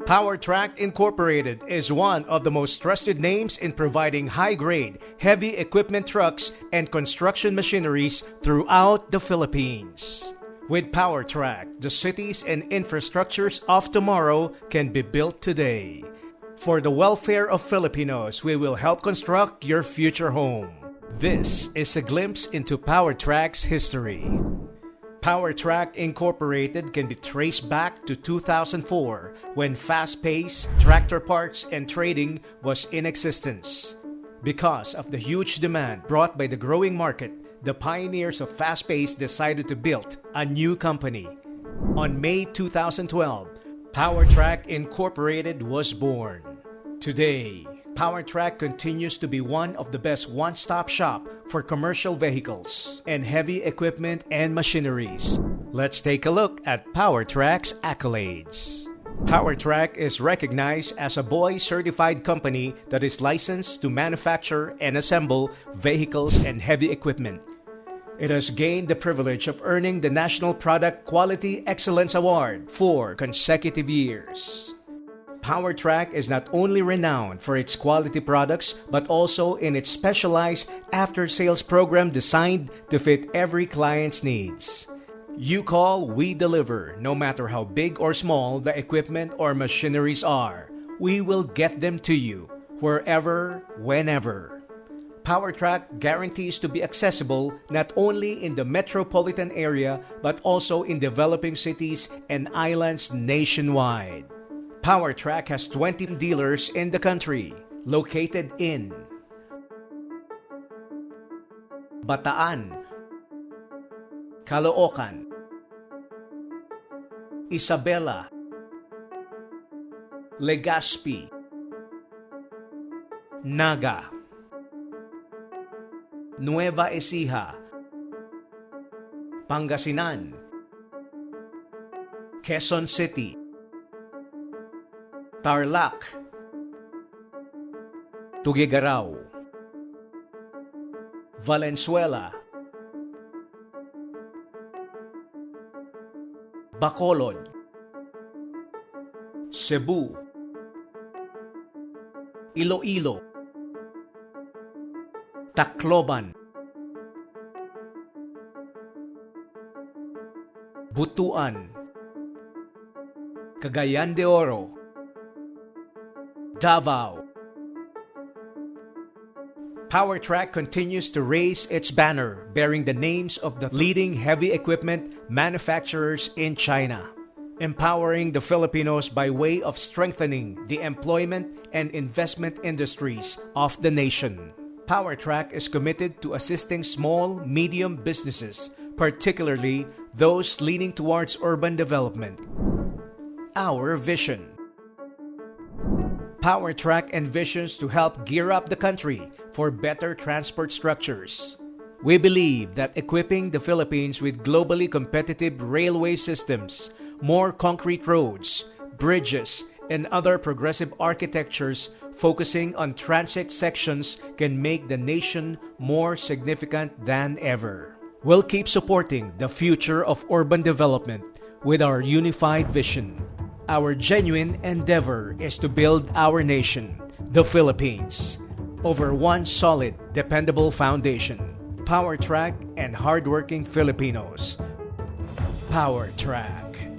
Powertrac Incorporated is one of the most trusted names in providing high-grade, heavy equipment trucks and construction machineries throughout the Philippines. With Powertrac, the cities and infrastructures of tomorrow can be built today. For the welfare of Filipinos, we will help construct your future home. This is a glimpse into Powertrac's history. Powertrac Incorporated can be traced back to 2004 when fast-paced tractor parts and trading was in existence. Because of the huge demand brought by the growing market, the pioneers of fast-paced decided to build a new company. On May 2012, Powertrac Incorporated was born. Today, Powertrac continues to be one of the best one-stop shop for commercial vehicles and heavy equipment and machineries. Let's take a look at Powertrac's accolades. Powertrac is recognized as a BOY-certified company that is licensed to manufacture and assemble vehicles and heavy equipment. It has gained the privilege of earning the National Product Quality Excellence Award 4 consecutive years. Powertrac is not only renowned for its quality products but also in its specialized after-sales program designed to fit every client's needs. You call, we deliver, no matter how big or small the equipment or machineries are. We will get them to you, wherever, whenever. Powertrac guarantees to be accessible not only in the metropolitan area but also in developing cities and islands nationwide. Powertrac has 20 dealers in the country, located in Bataan, Caloocan, Isabela, Legazpi, Naga, Nueva Ecija, Pangasinan, Quezon City, Tarlac, Tuguegarao, Valenzuela, Bacolod, Cebu, Iloilo, Tacloban, Butuan, Cagayan de Oro, Davao. Powertrac continues to raise its banner bearing the names of the leading heavy equipment manufacturers in China, empowering the Filipinos by way of strengthening the employment and investment industries of the nation. Powertrac is committed to assisting small, medium businesses, particularly those leaning towards urban development. Our vision. Powertrac envisions to help gear up the country for better transport structures. We believe that equipping the Philippines with globally competitive railway systems, more concrete roads, bridges, and other progressive architectures focusing on transit sections can make the nation more significant than ever. We'll keep supporting the future of urban development with our unified vision. Our genuine endeavor is to build our nation, the Philippines, over one solid, dependable foundation. Powertrac and hardworking Filipinos. Powertrac.